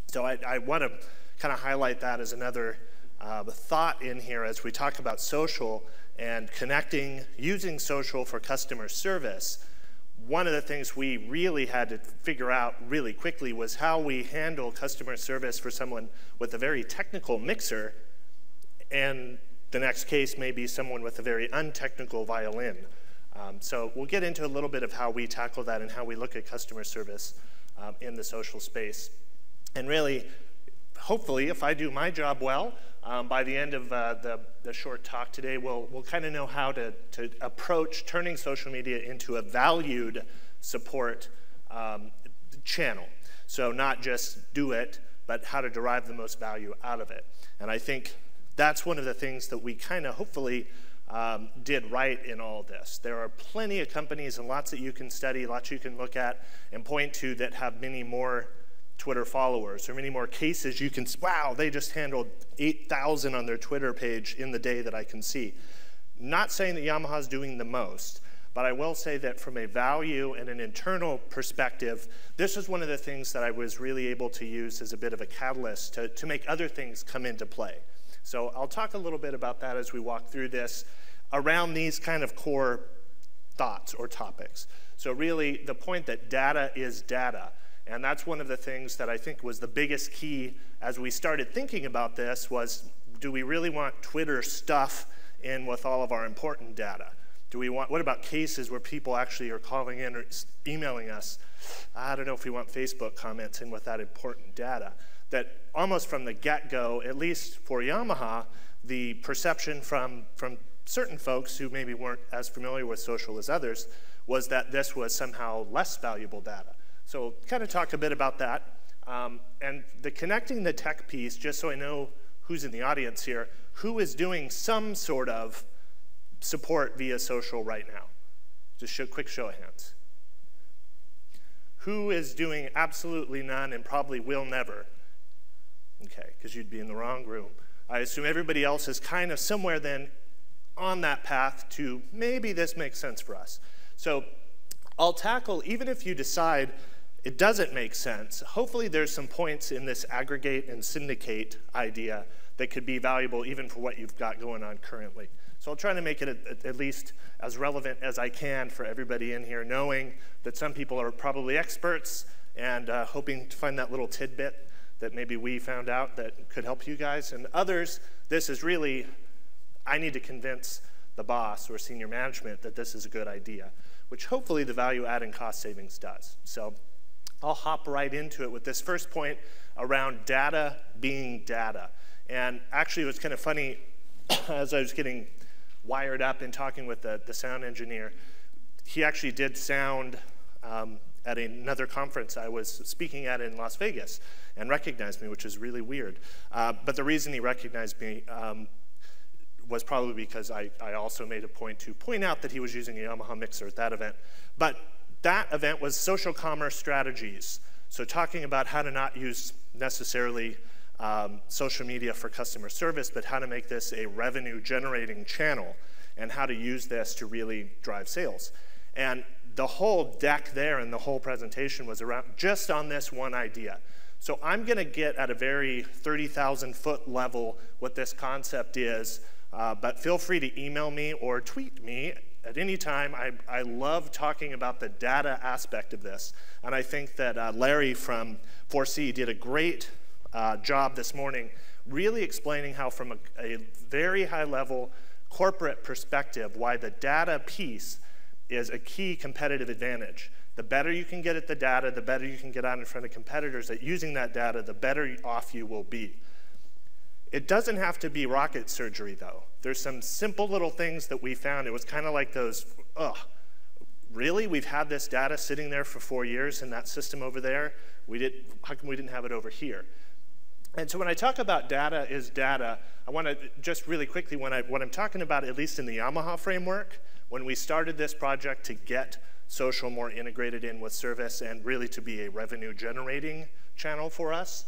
So I want to kind of highlight that as another thought in here as we talk about social and connecting, using social for customer service. One of the things we really had to figure out really quickly was how we handle customer service for someone with a very technical mixer, and the next case may be someone with a very untechnical violin. So we'll get into a little bit of how we tackle that and how we look at customer service in the social space. And really, hopefully, if I do my job well, by the end of the short talk today, we'll kind of know how to approach turning social media into a valued support channel. So not just do it, but how to derive the most value out of it. And I think that's one of the things that we kind of hopefully did right in all this. There are plenty of companies and lots that you can study, lots you can look at and point to that have many more Twitter followers or many more cases you can, wow, they just handled 8,000 on their Twitter page in the day that I can see. Not saying that Yamaha's doing the most, but I will say that from a value and an internal perspective, this is one of the things that I was really able to use as a bit of a catalyst to make other things come into play. So I'll talk a little bit about that as we walk through this around these kind of core thoughts or topics. So really the point that data is data. And that's one of the things that I think was the biggest key as we started thinking about this was, do we really want Twitter stuff in with all of our important data? What about cases where people actually are calling in or emailing us? I don't know if we want Facebook comments in with that important data. That almost from the get-go, at least for Yamaha, the perception from certain folks who maybe weren't as familiar with social as others was that this was somehow less valuable data. So kind of talk a bit about that. And the connecting the tech piece, just so I know who's in the audience here, who is doing some sort of support via social right now? Just quick show of hands. Who is doing absolutely none and probably will never? Okay, because you'd be in the wrong room. I assume everybody else is kind of somewhere then on that path to maybe this makes sense for us. So I'll tackle, even if you decide it doesn't make sense, hopefully there's some points in this aggregate and syndicate idea that could be valuable even for what you've got going on currently. So I'll try to make it at least as relevant as I can for everybody in here, knowing that some people are probably experts and hoping to find that little tidbit that maybe we found out that could help you guys. And others, this is really, I need to convince the boss or senior management that this is a good idea, which hopefully the value add and cost savings does. So I'll hop right into it with this first point around data being data. And actually it was kind of funny as I was getting wired up and talking with the sound engineer, he actually did sound at another conference I was speaking at in Las Vegas and recognized me, which is really weird. But the reason he recognized me was probably because I also made a point to point out that he was using a Yamaha mixer at that event. But that event was social commerce strategies. So talking about how to not use necessarily social media for customer service, but how to make this a revenue generating channel and how to use this to really drive sales. And the whole deck there and the whole presentation was around just on this one idea. So I'm gonna get at a very 30,000 foot level what this concept is, but feel free to email me or tweet me at any time. I love talking about the data aspect of this. And I think that Larry from 4C did a great job this morning really explaining how from a very high level corporate perspective why the data piece is a key competitive advantage. The better you can get at the data, the better you can get out in front of competitors at using that data, the better off you will be. It doesn't have to be rocket surgery though. There's some simple little things that we found. It was kind of like those, really? We've had this data sitting there for 4 years in that system over there? How come we didn't have it over here? And so when I talk about data is data, I want to just really quickly, what I'm talking about, at least in the Yamaha framework, when we started this project to get social more integrated in with service and really to be a revenue generating channel for us,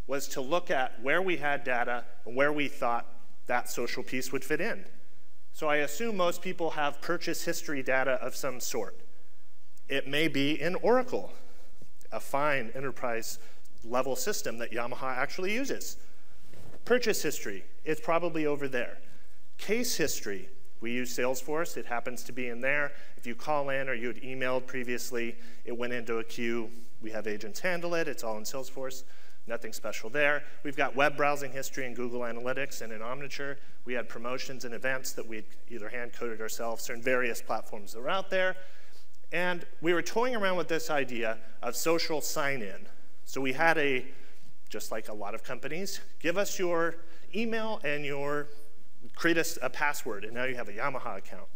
was to look at where we had data and where we thought that social piece would fit in. So I assume most people have purchase history data of some sort. It may be in Oracle, a fine enterprise level system that Yamaha actually uses. Purchase history, it's probably over there. Case history, we use Salesforce, it happens to be in there. If you call in or you had emailed previously, it went into a queue. We have agents handle it, it's all in Salesforce. Nothing special there. We've got web browsing history in Google Analytics and in Omniture. We had promotions and events that we'd either hand-coded ourselves or in various platforms that are out there. And we were toying around with this idea of social sign-in. So we had just like a lot of companies, give us your email and create a password, and now you have a Yamaha account.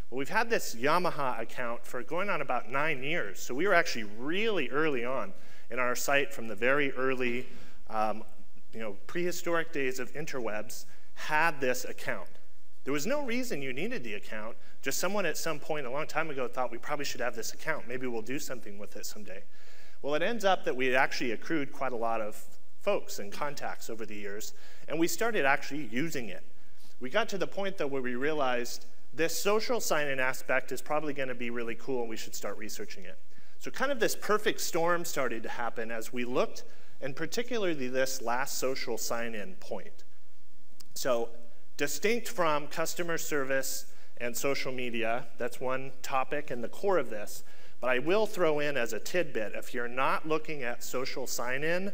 Well, we've had this Yamaha account for going on about 9 years, so we were actually really early on in our site from the very early, prehistoric days of interwebs, had this account. There was no reason you needed the account, just someone at some point a long time ago thought we probably should have this account, maybe we'll do something with it someday. Well, it ends up that we actually accrued quite a lot of folks and contacts over the years, and we started actually using it. We got to the point, though, where we realized this social sign-in aspect is probably going to be really cool, and we should start researching it. So kind of this perfect storm started to happen as we looked, and particularly this last social sign-in point. So distinct from customer service and social media, that's one topic and the core of this, but I will throw in as a tidbit, if you're not looking at social sign-in,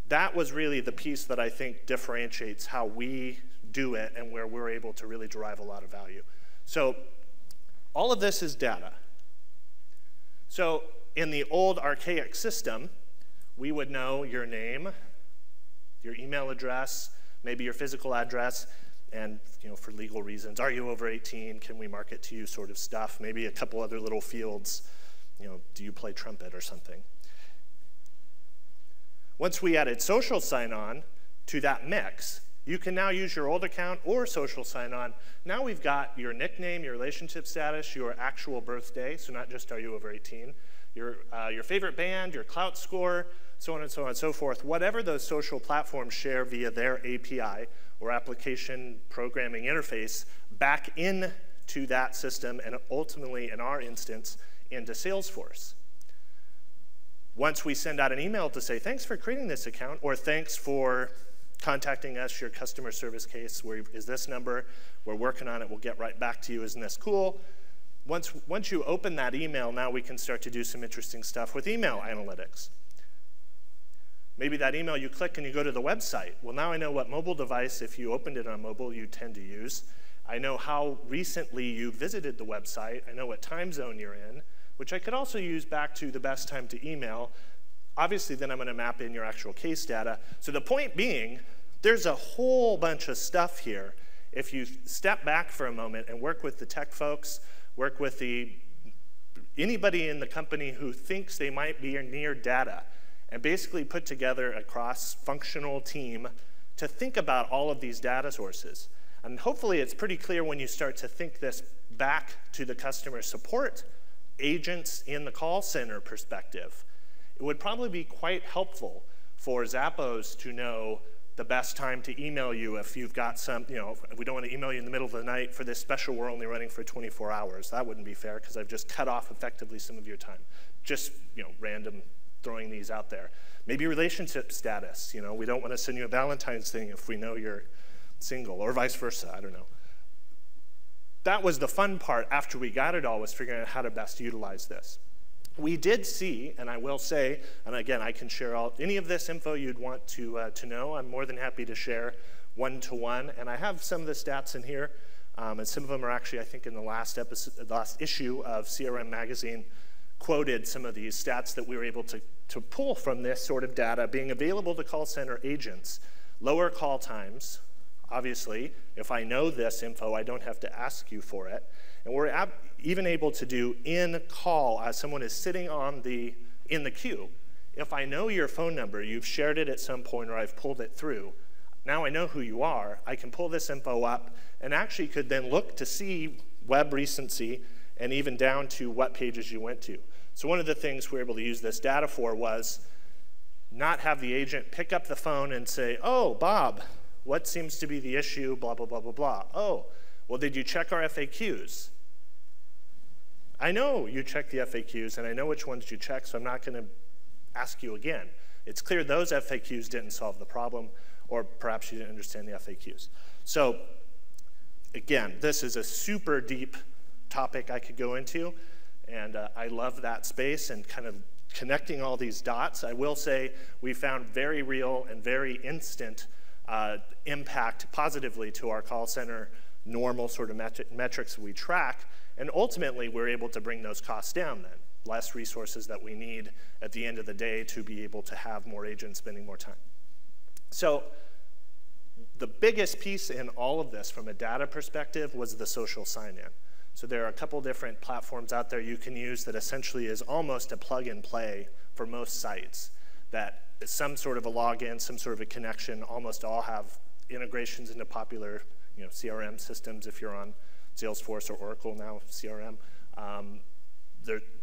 that was really the piece that I think differentiates how we do it and where we're able to really derive a lot of value. So all of this is data. So in the old archaic system, we would know your name, your email address, maybe your physical address, and for legal reasons, are you over 18? Can we market to you sort of stuff? Maybe a couple other little fields, do you play trumpet or something? Once we added social sign-on to that mix, you can now use your old account or social sign-on. Now we've got your nickname, your relationship status, your actual birthday, so not just are you over 18, your favorite band, your Clout score, so on and so on and so forth. Whatever those social platforms share via their API or application programming interface back into that system and ultimately, in our instance, into Salesforce. Once we send out an email to say, thanks for creating this account, or thanks for contacting us, your customer service case, where is this number, we're working on it, we'll get right back to you, isn't this cool? Once you open that email, now we can start to do some interesting stuff with email analytics. Maybe that email you click and you go to the website. Well, now I know what mobile device, if you opened it on mobile, you tend to use. I know how recently you visited the website. I know what time zone you're in, which I could also use back to the best time to email. Obviously, then I'm going to map in your actual case data. So the point being, there's a whole bunch of stuff here. If you step back for a moment and work with the tech folks, work with anybody in the company who thinks they might be near data, and basically put together a cross-functional team to think about all of these data sources. And hopefully it's pretty clear when you start to think this back to the customer support agents in the call center perspective. It would probably be quite helpful for Zappos to know the best time to email you if you've got some, we don't want to email you in the middle of the night for this special we're only running for 24 hours. That wouldn't be fair because I've just cut off effectively some of your time. Just, random throwing these out there. Maybe relationship status, we don't want to send you a Valentine's thing if we know you're single, or vice versa, I don't know. That was the fun part after we got it all, was figuring out how to best utilize this. We did see, and I will say, and again, I can share any of this info you'd want to know. I'm more than happy to share one-to-one, and I have some of the stats in here, and some of them are actually, I think, in the last issue of CRM Magazine, quoted some of these stats that we were able to pull from this sort of data, being available to call center agents, lower call times. Obviously, if I know this info, I don't have to ask you for it. And we're even able to do in-call as someone is sitting in the queue. If I know your phone number, you've shared it at some point or I've pulled it through, now I know who you are, I can pull this info up and actually could then look to see web recency and even down to what pages you went to. So one of the things we were able to use this data for was not have the agent pick up the phone and say, oh, Bob, what seems to be the issue, blah, blah, blah, blah, blah. Oh, well, did you check our FAQs? I know you checked the FAQs, and I know which ones you checked, so I'm not going to ask you again. It's clear those FAQs didn't solve the problem, or perhaps you didn't understand the FAQs. So again, this is a super deep topic I could go into, and I love that space and kind of connecting all these dots. I will say we found very real and very instant impact positively to our call center normal sort of metrics we track, and ultimately we're able to bring those costs down then. Less resources that we need at the end of the day to be able to have more agents spending more time. So the biggest piece in all of this from a data perspective was the social sign-in. So there are a couple different platforms out there you can use that essentially is almost a plug and play for most sites, that is some sort of a login, some sort of a connection. Almost all have integrations into popular CRM systems if you're on Salesforce or Oracle now, CRM.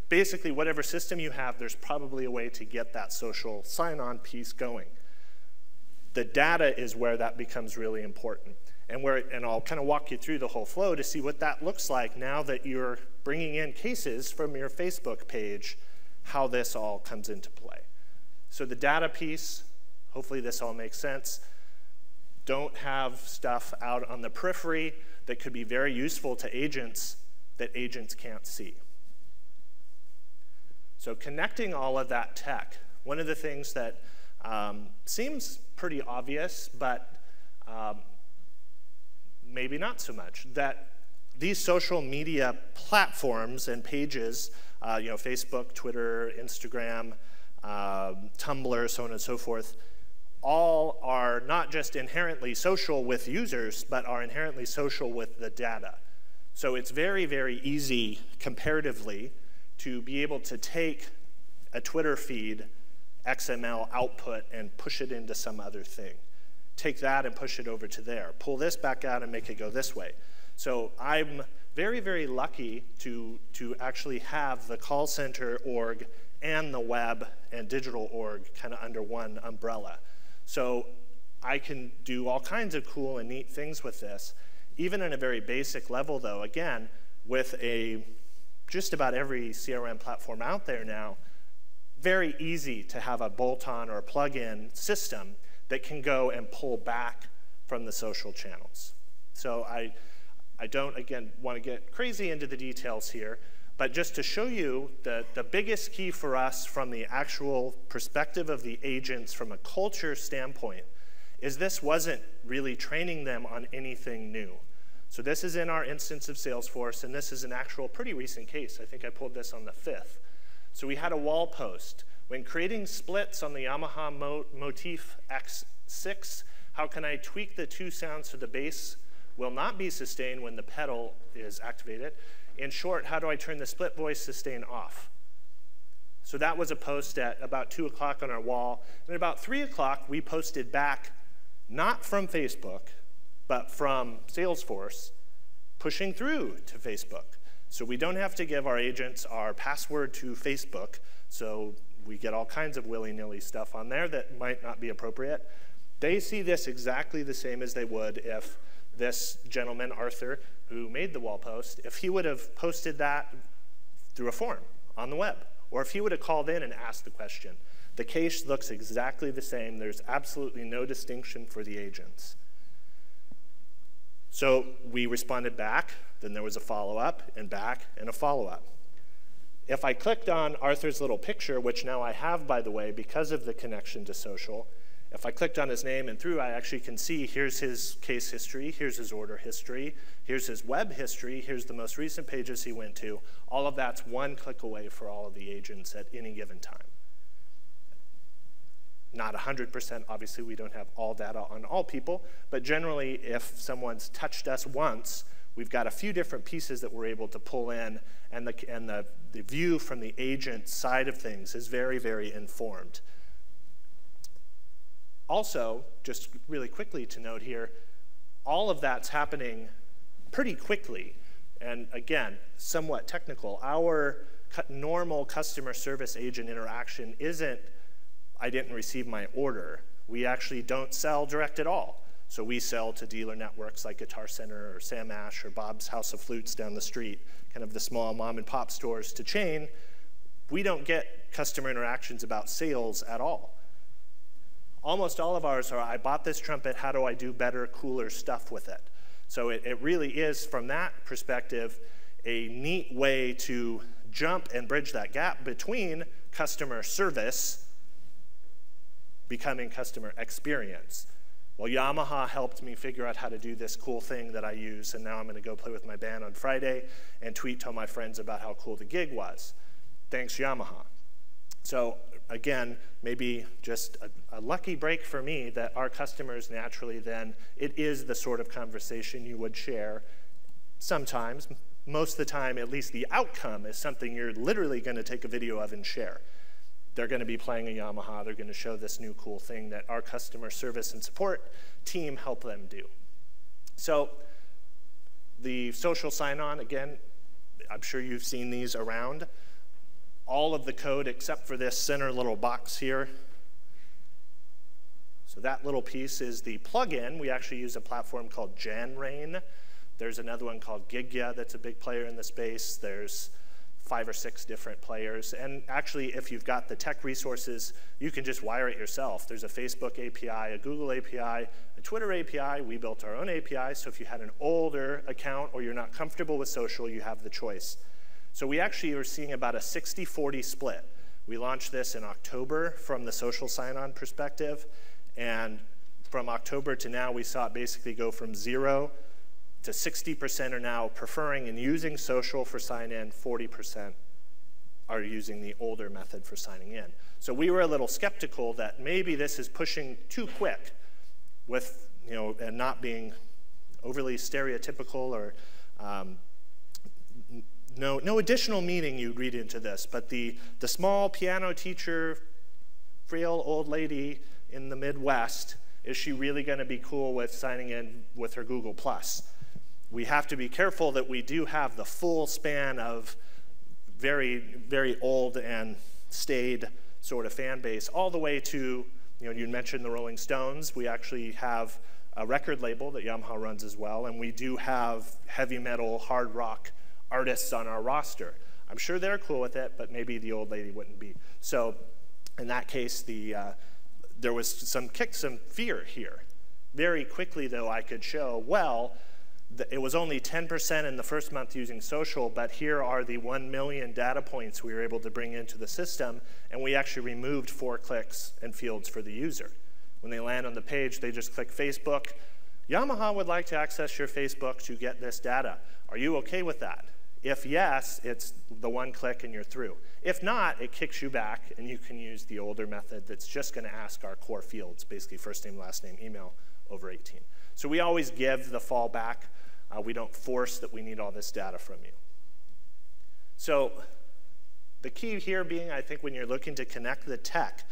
Basically, whatever system you have, there's probably a way to get that social sign-on piece going. The data is where that becomes really important. And I'll kind of walk you through the whole flow to see what that looks like now that you're bringing in cases from your Facebook page, how this all comes into play. So the data piece, hopefully this all makes sense. Don't have stuff out on the periphery that could be very useful to agents that agents can't see. So connecting all of that tech, one of the things that seems pretty obvious, but maybe not so much, that these social media platforms and pages, Facebook, Twitter, Instagram, Tumblr, so on and so forth, all are not just inherently social with users, but are inherently social with the data. So it's very, very easy comparatively to be able to take a Twitter feed XML output and push it into some other thing. Take that and push it over to there. Pull this back out and make it go this way. So I'm very, very lucky to actually have the call center org and the web and digital org kind of under one umbrella. So I can do all kinds of cool and neat things with this, even in a very basic level though, again, with just about every CRM platform out there now, very easy to have a bolt-on or a plug-in system that can go and pull back from the social channels. So I don't, again, want to get crazy into the details here, but just to show you the biggest key for us from the actual perspective of the agents from a culture standpoint is this wasn't really training them on anything new. So this is in our instance of Salesforce, and this is an actual pretty recent case. I think I pulled this on the 5th. So we had a wall post. When creating splits on the Yamaha Motif X6, how can I tweak the two sounds so the bass will not be sustained when the pedal is activated? In short, how do I turn the split voice sustain off? So that was a post at about 2 o'clock on our wall. And at about 3 o'clock, we posted back, not from Facebook, but from Salesforce, pushing through to Facebook. So we don't have to give our agents our password to Facebook, so we get all kinds of willy-nilly stuff on there that might not be appropriate. They see this exactly the same as they would if this gentleman, Arthur, who made the wall post, if he would have posted that through a form on the web, or if he would have called in and asked the question. The case looks exactly the same. There's absolutely no distinction for the agents. So we responded back, then there was a follow-up, and back, and a follow-up. If I clicked on Arthur's little picture, which now I have, by the way, because of the connection to social, if I clicked on his name and through, I actually can see here's his case history, here's his order history, here's his web history, here's the most recent pages he went to. All of that's one click away for all of the agents at any given time. Not 100%, obviously we don't have all data on all people, but generally if someone's touched us once, we've got a few different pieces that we're able to pull in, and the view from the agent side of things is very, very informed. Also, just really quickly to note here, all of that's happening pretty quickly, and again, somewhat technical. Our normal customer service agent interaction isn't, I didn't receive my order. We actually don't sell direct at all. So we sell to dealer networks like Guitar Center or Sam Ash or Bob's House of Flutes down the street, kind of the small mom and pop stores to chain. We don't get customer interactions about sales at all. almost all of ours are, I bought this trumpet, how do I do better, cooler stuff with it? So it really is, from that perspective, a neat way to jump and bridge that gap between customer service becoming customer experience. Well, Yamaha helped me figure out how to do this cool thing that I use, and now I'm going to go play with my band on Friday and tell my friends about how cool the gig was. Thanks, Yamaha. So again, maybe just a lucky break for me that our customers naturally then, it is the sort of conversation you would share sometimes. Most of the time, at least the outcome is something you're literally going to take a video of and share. They're going to be playing a Yamaha. They're going to show this new cool thing that our customer service and support team help them do. So the social sign-on, again, I'm sure you've seen these around. All of the code except for this center little box here. So that little piece is the plugin. We actually use a platform called JanRain. There's another one called Gigya that's a big player in the space. There's 5 or 6 different players. And actually, if you've got the tech resources, you can just wire it yourself. There's a Facebook API, a Google API, a Twitter API. We built our own API, so if you had an older account or you're not comfortable with social, you have the choice. So we actually are seeing about a 60-40 split. We launched this in October from the social sign-on perspective, and from October to now, we saw it basically go from 0 to 60% are now preferring and using social for sign-in, 40% are using the older method for signing in. So we were a little skeptical that maybe this is pushing too quick with, and not being overly stereotypical or no additional meaning you'd read into this, but the small piano teacher, frail old lady in the Midwest, is she really going to be cool with signing in with her Google+? We have to be careful that we do have the full span of very, very old and staid sort of fan base, all the way to, you mentioned the Rolling Stones. We actually have a record label that Yamaha runs as well, and we do have heavy metal, hard rock artists on our roster. I'm sure they're cool with it, but maybe the old lady wouldn't be. So in that case, there was some fear here. Very quickly, though, I could show, well, it was only 10% in the first month using social, but here are the 1 million data points we were able to bring into the system, and we actually removed 4 clicks and fields for the user. When they land on the page, they just click Facebook. Yamaha would like to access your Facebook to get this data. Are you okay with that? If yes, it's the 1 click and you're through. If not, it kicks you back, and you can use the older method that's just going to ask our core fields, basically first name, last name, email, over 18. So we always give the fallback. We don't force that we need all this data from you. So the key here being, I think, when you're looking to connect the tech,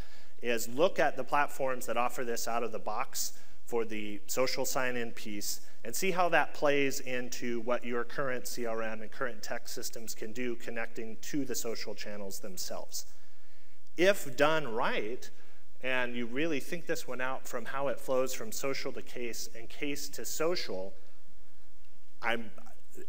is look at the platforms that offer this out of the box for the social sign-in piece and see how that plays into what your current CRM and current tech systems can do connecting to the social channels themselves. If done right, and you really think this one out from how it flows from social to case and case to social,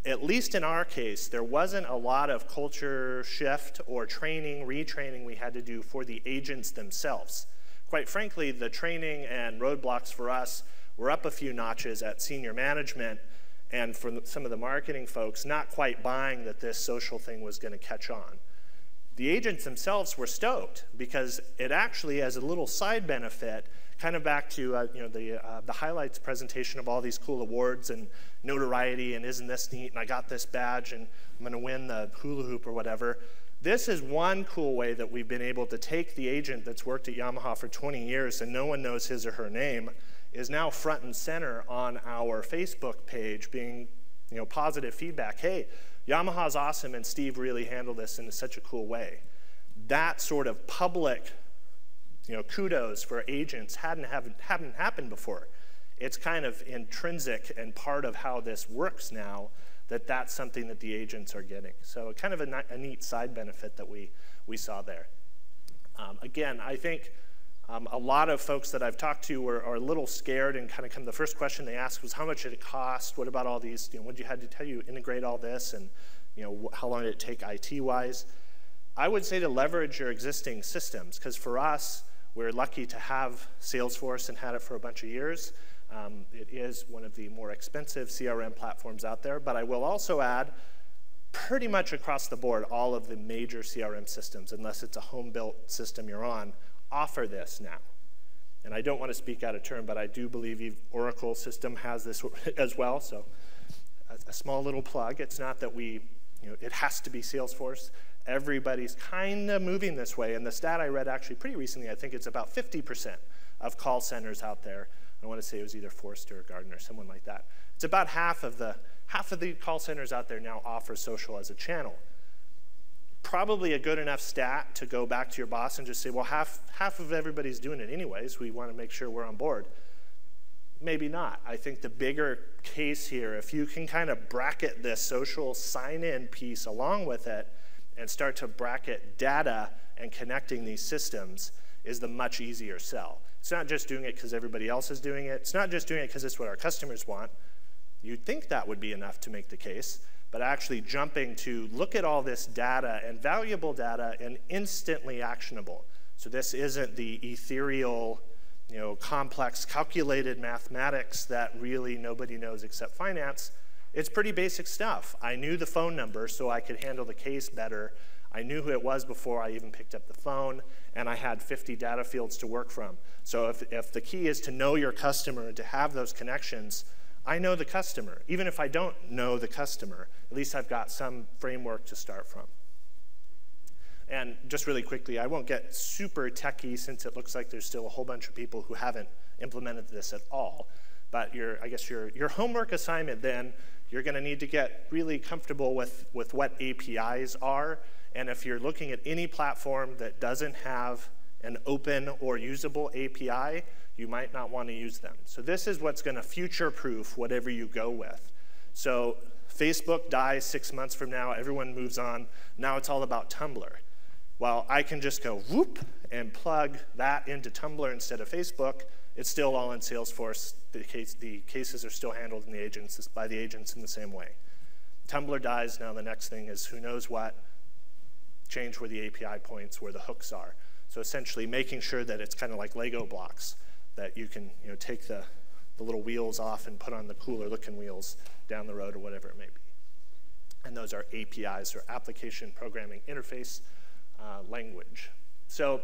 at least in our case, there wasn't a lot of culture shift or training, retraining we had to do for the agents themselves. Quite frankly, the training and roadblocks for us were up a few notches at senior management, and for some of the marketing folks, not quite buying that this social thing was going to catch on. The agents themselves were stoked because it actually, as a little side benefit, kind of back to the highlights presentation of all these cool awards and notoriety and isn't this neat and I got this badge and I'm going to win the hula hoop or whatever. This is one cool way that we've been able to take the agent that's worked at Yamaha for 20 years and no one knows his or her name, is now front and center on our Facebook page, being positive feedback. Hey, Yamaha's awesome and Steve really handled this in such a cool way. That sort of public kudos for agents hadn't happened before. It's kind of intrinsic and part of how this works now, that's something that the agents are getting. So kind of a neat side benefit that we saw there. Again, I think a lot of folks that I've talked to are a little scared, and the first question they asked was, how much did it cost? What about all these, what you had to tell you integrate all this, and how long did it take IT-wise? I would say to leverage your existing systems, because for us, We're lucky to have Salesforce and had it for a bunch of years. It is one of the more expensive CRM platforms out there, but I will also add, pretty much across the board, all of the major CRM systems, unless it's a home-built system you're on, offer this now. And I don't want to speak out of turn, but I do believe Oracle system has this as well, so a small little plug. It's not that it has to be Salesforce. Everybody's kind of moving this way, and the stat I read actually pretty recently, I think it's about 50% of call centers out there. I want to say it was either Forrester or Gartner, someone like that. It's about half of the call centers out there now offer social as a channel. Probably a good enough stat to go back to your boss and just say, well, half of everybody's doing it anyways. We want to make sure we're on board. Maybe not. I think the bigger case here, if you can kind of bracket this social sign-in piece along with it and start to bracket data and connecting these systems, is the much easier sell. It's not just doing it because everybody else is doing it. It's not just doing it because it's what our customers want. You'd think that would be enough to make the case, but actually jumping to look at all this data and valuable data and instantly actionable. So this isn't the ethereal, complex calculated mathematics that really nobody knows except finance. It's pretty basic stuff. I knew the phone number so I could handle the case better. I knew who it was before I even picked up the phone, and I had 50 data fields to work from. So if the key is to know your customer and to have those connections, I know the customer. Even if I don't know the customer, at least I've got some framework to start from. And just really quickly, I won't get super techy since it looks like there's still a whole bunch of people who haven't implemented this at all. But I guess your homework assignment then, you're going to need to get really comfortable with what APIs are. And if you're looking at any platform that doesn't have an open or usable API, you might not want to use them. So this is what's going to future-proof whatever you go with. So Facebook dies 6 months from now, everyone moves on. Now it's all about Tumblr. Well, I can just go whoop and plug that into Tumblr instead of Facebook. It's still all in Salesforce. The cases are still handled by the agents in the same way. Tumblr dies, now the next thing is who knows what. Change where the API points, where the hooks are. So essentially making sure that it's kind of like Lego blocks, that you can take the little wheels off and put on the cooler looking wheels down the road or whatever it may be. And those are APIs, or Application Programming Interface Language. So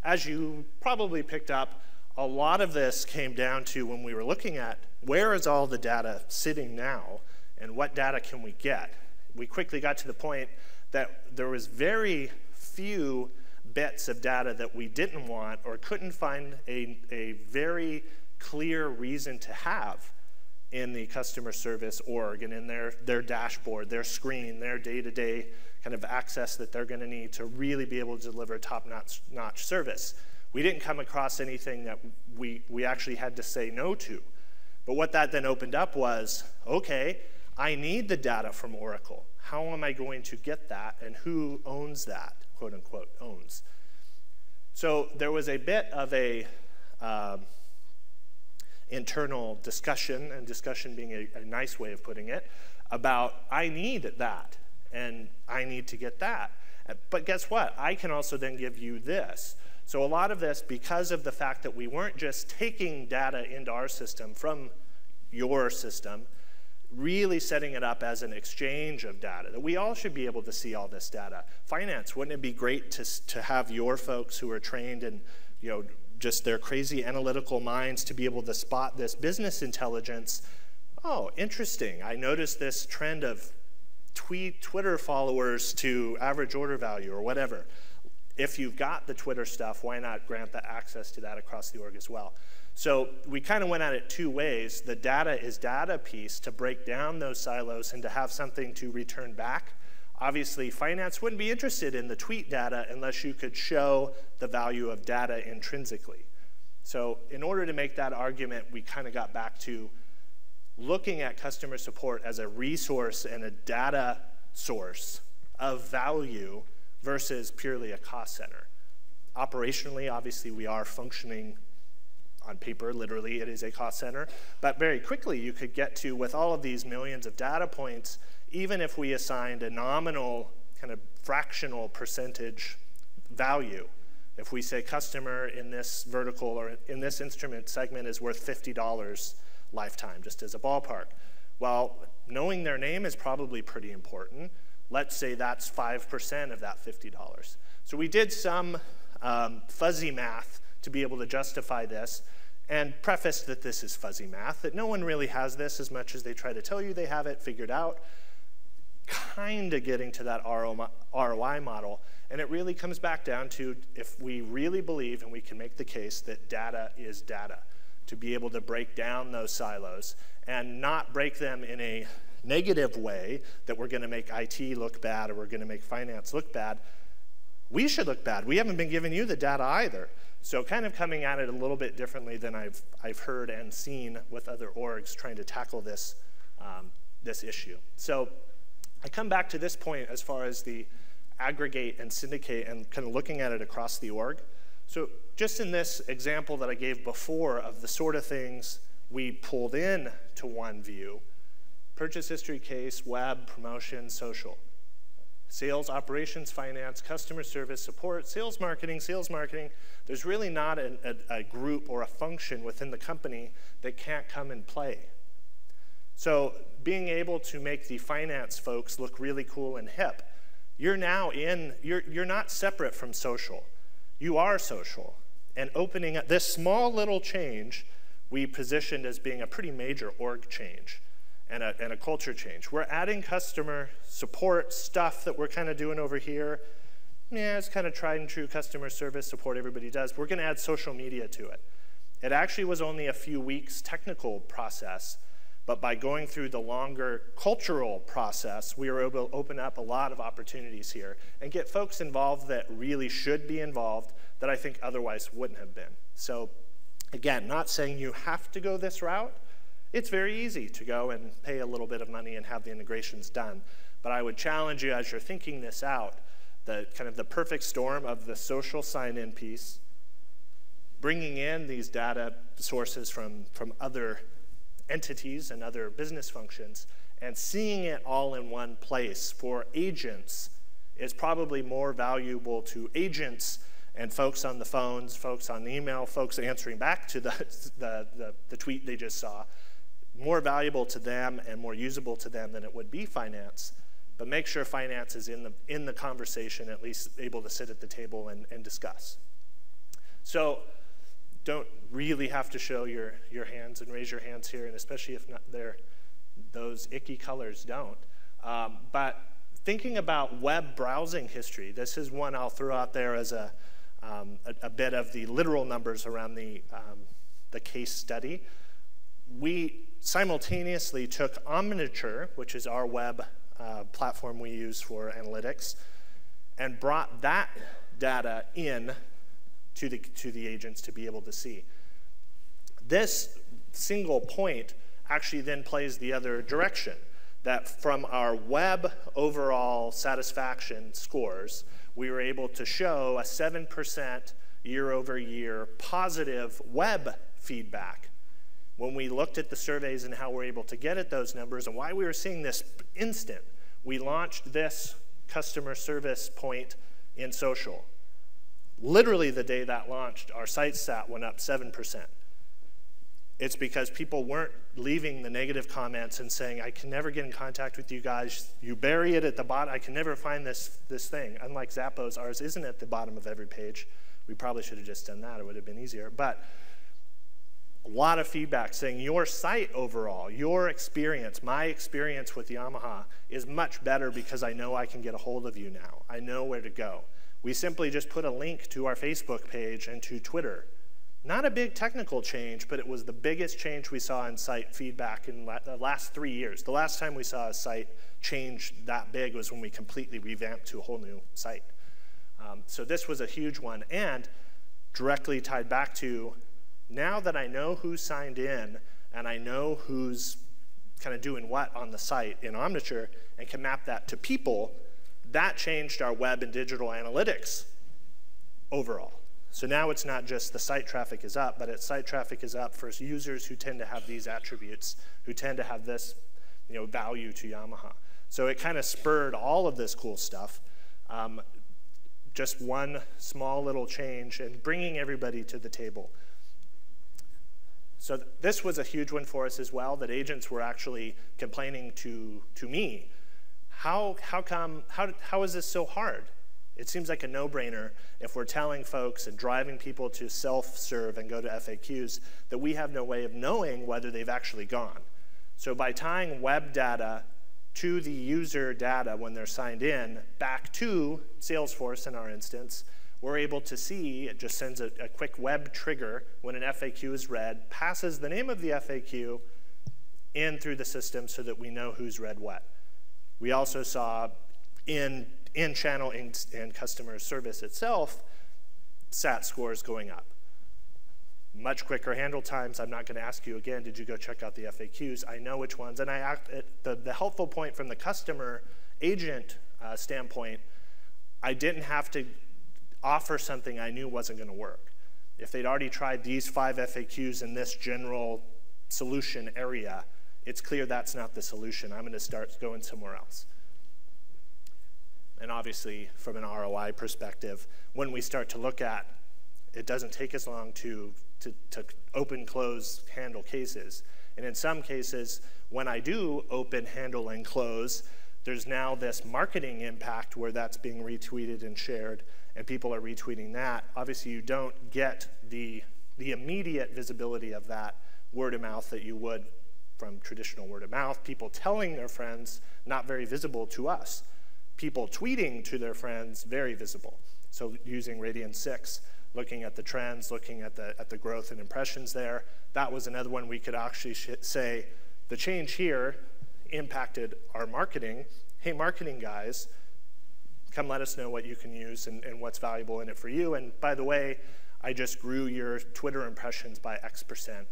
as you probably picked up, a lot of this came down to when we were looking at where is all the data sitting now and what data can we get. We quickly got to the point that there was very few bits of data that we didn't want or couldn't find a very clear reason to have in the customer service org and in their dashboard, their screen, their day-to-day kind of access that they're going to need to really be able to deliver top-notch service. We didn't come across anything that we actually had to say no to. But what that then opened up was, okay, I need the data from Oracle. How am I going to get that, and who owns that, quote unquote, owns? So there was a bit of a internal discussion, and discussion being a nice way of putting it, about I need that, and I need to get that. But guess what? I can also then give you this. So a lot of this, because of the fact that we weren't just taking data into our system from your system, really setting it up as an exchange of data, that we all should be able to see all this data. Finance, wouldn't it be great to have your folks who are trained in just their crazy analytical minds to be able to spot this business intelligence? Oh, interesting. I noticed this trend of Twitter followers to average order value or whatever. If you've got the Twitter stuff, why not grant the access to that across the org as well? So we kind of went at it two ways. The data is data piece to break down those silos and to have something to return back. Obviously, finance wouldn't be interested in the tweet data unless you could show the value of data intrinsically. So in order to make that argument, we kind of got back to looking at customer support as a resource and a data source of value versus purely a cost center. Operationally, obviously, we are functioning on paper, literally, it is a cost center. But very quickly, you could get to, with all of these millions of data points, even if we assigned a nominal kind of fractional percentage value If we say customer in this vertical or in this instrument segment is worth $50 lifetime, just as a ballpark. Well, knowing their name is probably pretty important. Let's say that's 5% of that $50. So we did some fuzzy math to be able to justify this, and prefaced that this is fuzzy math, that no one really has this as much as they try to tell you they have it figured out, kind of getting to that ROI model. And it really comes back down to if we really believe, and we can make the case, that data is data, to be able to break down those silos and not break them in a negative way that we're going to make IT look bad or we're going to make finance look bad. We should look bad. We haven't been giving you the data either. So kind of coming at it a little bit differently than I've heard and seen with other orgs trying to tackle this, this issue. So I come back to this point as far as the aggregate and syndicate and kind of looking at it across the org. So just in this example that I gave before of the sort of things we pulled in to one view, purchase history, case, web, promotion, social. Sales, operations, finance, customer service, support, sales marketing. There's really not a group or a function within the company that can't come and play. So being able to make the finance folks look really cool and hip, you're not separate from social. You are social. And opening up this small little change, we positioned as being a pretty major org change. And a culture change. We're adding customer support stuff that we're kind of doing over here. Yeah, it's kind of tried and true customer service support everybody does. We're going to add social media to it. It actually was only a few weeks technical process, but by going through the longer cultural process, we were able to open up a lot of opportunities here and get folks involved that really should be involved that I think otherwise wouldn't have been. So again, not saying you have to go this route. It's very easy to go and pay a little bit of money and have the integrations done. But I would challenge you as you're thinking this out, the kind of the perfect storm of the social sign-in piece, bringing in these data sources from other entities and other business functions, and seeing it all in one place for agents is probably more valuable to agents and folks on the phones, folks on email, folks answering back to the tweet they just saw. More valuable to them and more usable to them than it would be finance, but make sure finance is in the conversation, at least able to sit at the table and discuss. So don't really have to show your hands and raise your hands here, and especially if not those icky colors don't. But thinking about web browsing history, this is one I'll throw out there as a bit of the literal numbers around the case study. We simultaneously took Omniture, which is our web platform we use for analytics, and brought that data in to the agents to be able to see. This single point actually then plays the other direction, that from our web overall satisfaction scores, we were able to show a 7% year-over-year positive web feedback. When we looked at the surveys and how we're able to get at those numbers and why we were seeing this instant, we launched this customer service point in social. Literally the day that launched, our site stat went up 7%. It's because people weren't leaving the negative comments and saying, I can never get in contact with you guys. You bury it at the bottom. I can never find this thing. Unlike Zappos, ours isn't at the bottom of every page. We probably should have just done that. It would have been easier. But a lot of feedback saying your site overall, your experience, my experience with Yamaha is much better because I know I can get a hold of you now. I know where to go. We simply just put a link to our Facebook page and to Twitter. Not a big technical change, but it was the biggest change we saw in site feedback in the last 3 years. The last time we saw a site change that big was when we completely revamped to a whole new site. So this was a huge one, and directly tied back to, now that I know who signed in and I know who's kind of doing what on the site in Omniture and can map that to people, that changed our web and digital analytics overall. So now it's not just the site traffic is up, but it's site traffic is up for users who tend to have these attributes, who tend to have this value to Yamaha. So it kind of spurred all of this cool stuff. just one small little change and bringing everybody to the table. So this was a huge one for us as well, that agents were actually complaining to me. How is this so hard? It seems like a no-brainer if we're telling folks and driving people to self-serve and go to FAQs that we have no way of knowing whether they've actually gone. So by tying web data to the user data when they're signed in back to Salesforce in our instance, we're able to see, it just sends a quick web trigger when an FAQ is read, passes the name of the FAQ in through the system so that we know who's read what. We also saw in-channel and customer service itself, SAT scores going up. Much quicker handle times. I'm not going to ask you again, did you go check out the FAQs? I know which ones. And the helpful point from the customer agent standpoint, I didn't have to offer something I knew wasn't going to work. If they'd already tried these 5 FAQs in this general solution area, it's clear that's not the solution. I'm going to start going somewhere else. And obviously, from an ROI perspective, when we start to look at, it doesn't take as long to open, close, handle cases. And in some cases, when I do open, handle, and close, there's now this marketing impact where that's being retweeted and shared, and people are retweeting that. Obviously, you don't get the immediate visibility of that word of mouth that you would from traditional word of mouth. People telling their friends, not very visible to us. People tweeting to their friends, very visible. So using Radian 6, looking at the trends, looking at the growth and impressions there, that was another one we could actually say, the change here impacted our marketing. Hey, marketing guys, come let us know what you can use and what's valuable in it for you. And by the way, I just grew your Twitter impressions by X%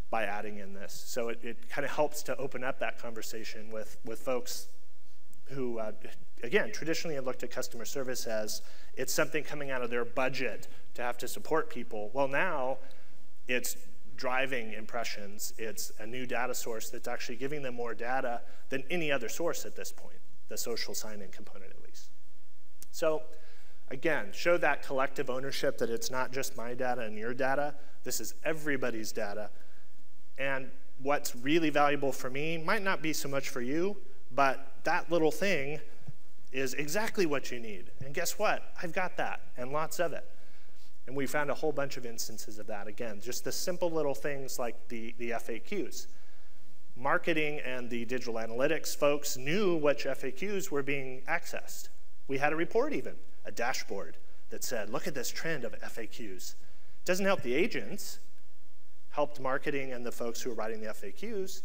by adding in this. So it kind of helps to open up that conversation with folks who, again, traditionally have looked at customer service as it's something coming out of their budget to have to support people. Well, now it's driving impressions. It's a new data source that's actually giving them more data than any other source at this point, the social sign-in component at least. So again, show that collective ownership that it's not just my data and your data. This is everybody's data. And what's really valuable for me might not be so much for you, but that little thing is exactly what you need. And guess what? I've got that, and lots of it. And we found a whole bunch of instances of that. Again, just the simple little things like the FAQs. Marketing and the digital analytics folks knew which FAQs were being accessed. We had a report even, a dashboard that said, look at this trend of FAQs. Doesn't help the agents, helped marketing and the folks who are writing the FAQs.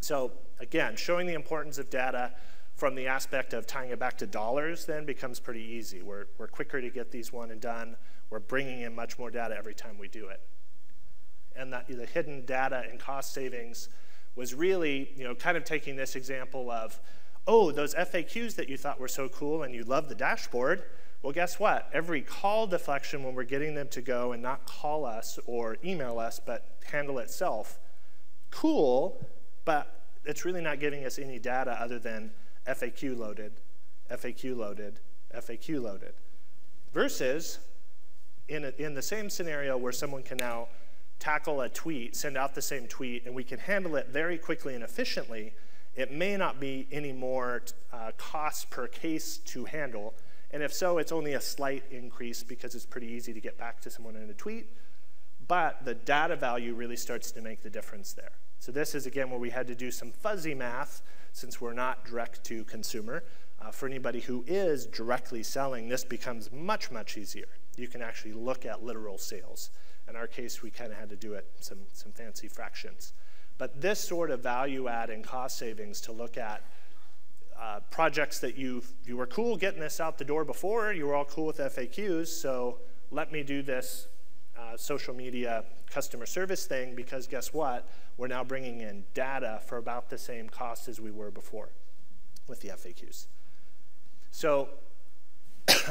So again, showing the importance of data from the aspect of tying it back to dollars then becomes pretty easy. We're quicker to get these one and done. We're bringing in much more data every time we do it. And the hidden data and cost savings was really, kind of taking this example of, oh, those FAQs that you thought were so cool and you love the dashboard, well, guess what? Every call deflection when we're getting them to go and not call us or email us, but handle itself, cool, but it's really not giving us any data other than FAQ loaded, FAQ loaded, FAQ loaded. Versus in the same scenario where someone can now tackle a tweet, send out the same tweet, and we can handle it very quickly and efficiently, it may not be any more cost per case to handle. And if so, it's only a slight increase because it's pretty easy to get back to someone in a tweet. But the data value really starts to make the difference there. So this is, again, where we had to do some fuzzy math since we're not direct to consumer. For anybody who is directly selling, this becomes much, much easier. You can actually look at literal sales. In our case, we kind of had to do it some fancy fractions. But this sort of value add and cost savings to look at projects that you were cool getting this out the door before, you were all cool with FAQs, so let me do this social media customer service thing because guess what? We're now bringing in data for about the same cost as we were before with the FAQs. So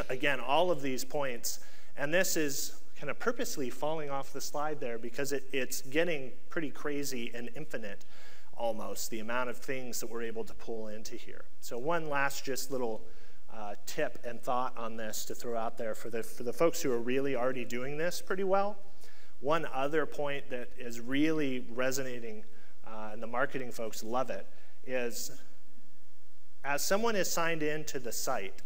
again, all of these points, and this is kind of purposely falling off the slide there because it's getting pretty crazy and infinite almost, the amount of things that we're able to pull into here. So one last just little tip and thought on this to throw out there for the folks who are really already doing this pretty well. One other point that is really resonating, and the marketing folks love it, is as someone is signed into the site,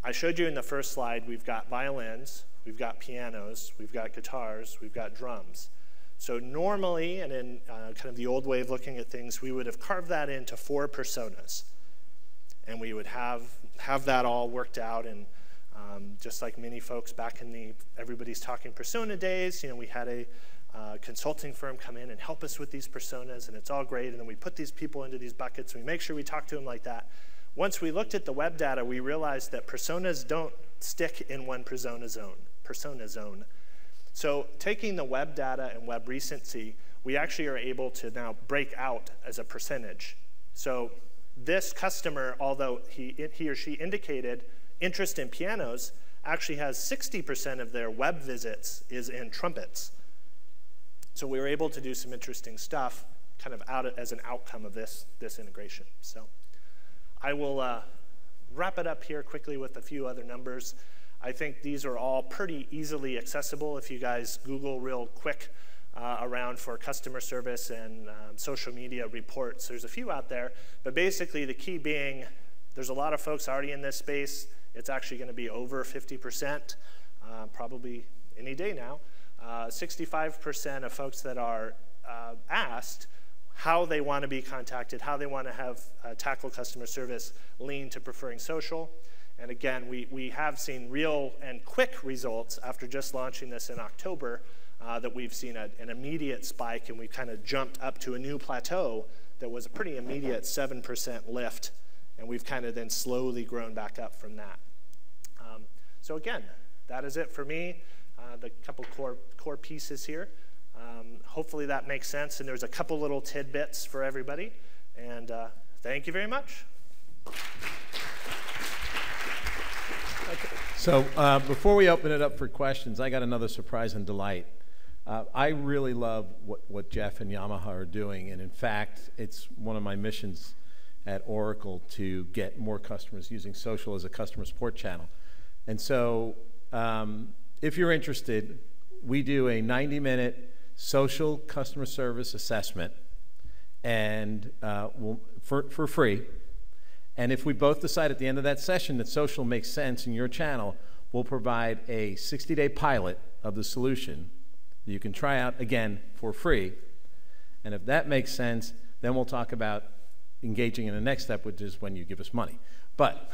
I showed you in the first slide, we've got violins, we've got pianos, we've got guitars, we've got drums. So normally, and in kind of the old way of looking at things, we would have carved that into 4 personas. And we would have that all worked out, and just like many folks back in the Everybody's Talking Persona days, we had a consulting firm come in and help us with these personas, and it's all great, and then we put these people into these buckets, and we make sure we talk to them like that. Once we looked at the web data, we realized that personas don't stick in one persona zone. So taking the web data and web recency, we actually are able to now break out as a percentage. So this customer, although he or she indicated interest in pianos, actually has 60% of their web visits is in trumpets. So we were able to do some interesting stuff kind of as an outcome of this integration. So I will wrap it up here quickly with a few other numbers. I think these are all pretty easily accessible if you guys Google real quick around for customer service and social media reports. There's a few out there, but basically the key being there's a lot of folks already in this space. It's actually going to be over 50%, probably any day now. 65% of folks that are asked how they want to be contacted, how they want to have tackle customer service, lean to preferring social. And again, we have seen real and quick results after just launching this in October, that we've seen an immediate spike, and we've kind of jumped up to a new plateau that was a pretty immediate 7% lift, and we've kind of then slowly grown back up from that. So again, that is it for me. The couple core pieces here. Hopefully that makes sense, and there's a couple little tidbits for everybody. And thank you very much. Okay. So before we open it up for questions, I got another surprise and delight. I really love what Jeff and Yamaha are doing, and in fact, it's one of my missions at Oracle to get more customers using social as a customer support channel. And so if you're interested, we do a 90-minute social customer service assessment, and for free. And if we both decide at the end of that session that social makes sense in your channel, we'll provide a 60-day pilot of the solution that you can try out, again, for free. And if that makes sense, then we'll talk about engaging in the next step, which is when you give us money. But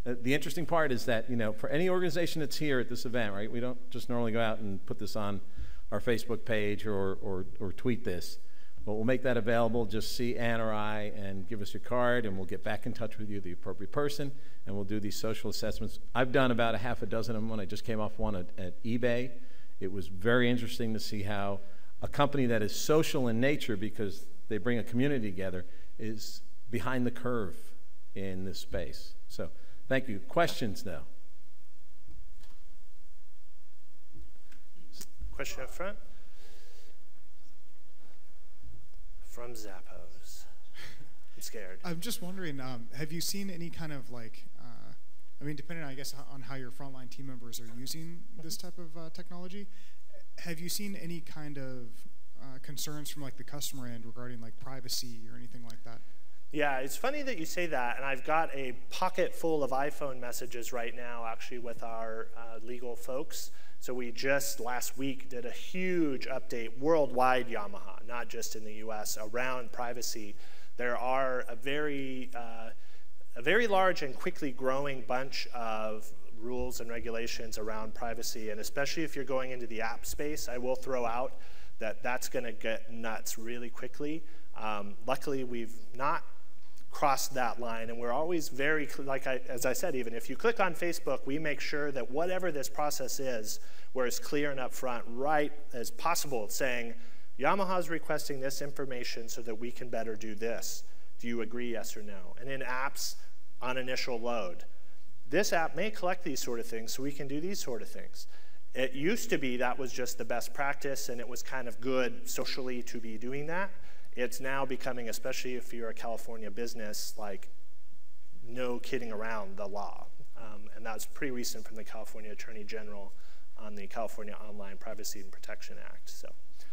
the interesting part is that, for any organization that's here at this event, right, we don't just normally go out and put this on our Facebook page or tweet this. But we'll make that available. Just see Ann or I and give us your card, and we'll get back in touch with you, the appropriate person, and we'll do these social assessments. I've done about a half a dozen of them when I just came off one at eBay. It was very interesting to see how a company that is social in nature, because they bring a community together, is behind the curve in this space. So thank you. Questions now? Question up front? From Zappos. I'm scared. I'm just wondering, have you seen any kind of depending on, I guess, on how your frontline team members are using this type of technology, have you seen any kind of concerns from the customer end regarding privacy or anything like that? Yeah, it's funny that you say that, and I've got a pocket full of iPhone messages right now, actually, with our legal folks. So we just last week did a huge update worldwide, Yamaha, not just in the US, around privacy. There are a very large and quickly growing bunch of rules and regulations around privacy, and especially if you're going into the app space, I will throw out that that's going to get nuts really quickly. Luckily, we've not crossed that line, and we're always very, as I said, even if you click on Facebook, we make sure that whatever this process is, we're as clear and upfront, right as possible, saying, Yamaha's requesting this information so that we can better do this. Do you agree, yes or no? And in apps, on initial load, this app may collect these sort of things, so we can do these sort of things. It used to be that was just the best practice, and it was kind of good socially to be doing that. It's now becoming, especially if you're a California business, no kidding around the law. And that's pretty recent from the California Attorney General on the California Online Privacy and Protection Act. So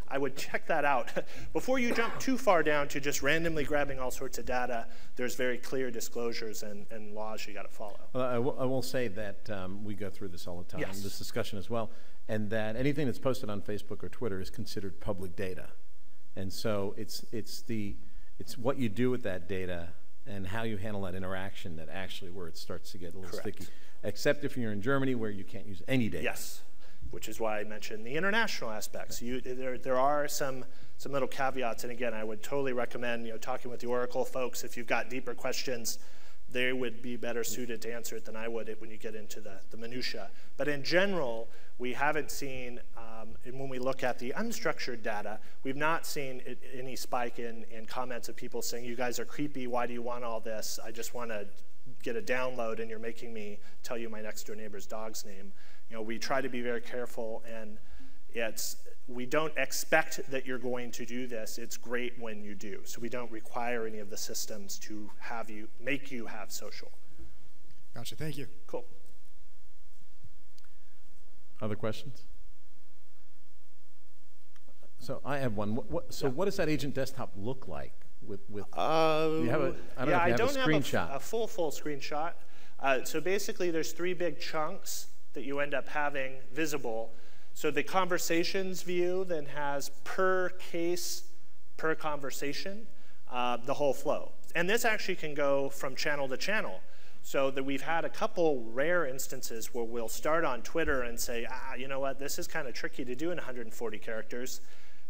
I would check that out. Before you jump too far down to just randomly grabbing all sorts of data, there's very clear disclosures and laws you got to follow. Well, I will say that we go through this all the time, Yes. this discussion as well, and that anything that's posted on Facebook or Twitter is considered public data. And so it's what you do with that data and how you handle that interaction that actually where it starts to get a little Correct. sticky. Except if you're in Germany where you can't use any data. Yes, which is why I mentioned the international aspects. There are some little caveats, and again, I would totally recommend talking with the Oracle folks. If you've got deeper questions, they would be better suited to answer it than I would when you get into the minutia. But in general, we haven't seen, and when we look at the unstructured data, we've not seen any spike in comments of people saying, you guys are creepy, why do you want all this? I just want to get a download and you're making me tell you my next door neighbor's dog's name. We try to be very careful, and we don't expect that you're going to do this. It's great when you do. So we don't require any of the systems to make you have social. Gotcha, thank you. Cool. Other questions? So I have one. What does that agent desktop look like? Do you have a, I don't know if you have a screenshot. A full screenshot. So basically, there's 3 big chunks that you end up having visible. So the conversations view then has per case, per conversation, the whole flow. And this actually can go from channel to channel. So that we've had a couple rare instances where we'll start on Twitter and say, you know what, this is kind of tricky to do in 140 characters.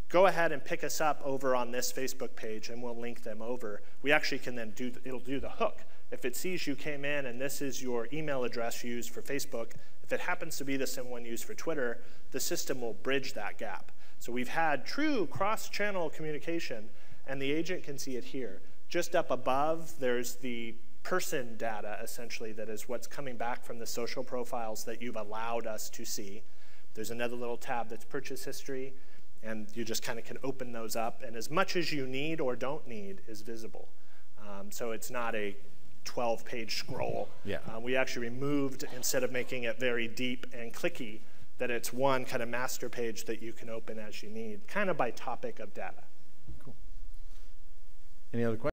Go ahead and pick us up over on this Facebook page, and we'll link them over. We actually can then it'll do the hook. If it sees you came in and this is your email address used for Facebook, if it happens to be the same one used for Twitter, the system will bridge that gap. So we've had true cross-channel communication, and the agent can see it here. Just up above, there's the person data, essentially, that is what's coming back from the social profiles that you've allowed us to see. There's another little tab that's purchase history, and you just kind of can open those up, and as much as you need or don't need is visible. So it's not a 12-page scroll. Yeah. We actually removed, instead of making it very deep and clicky, that it's one kind of master page that you can open as you need, kind of by topic of data. Cool. Any other questions?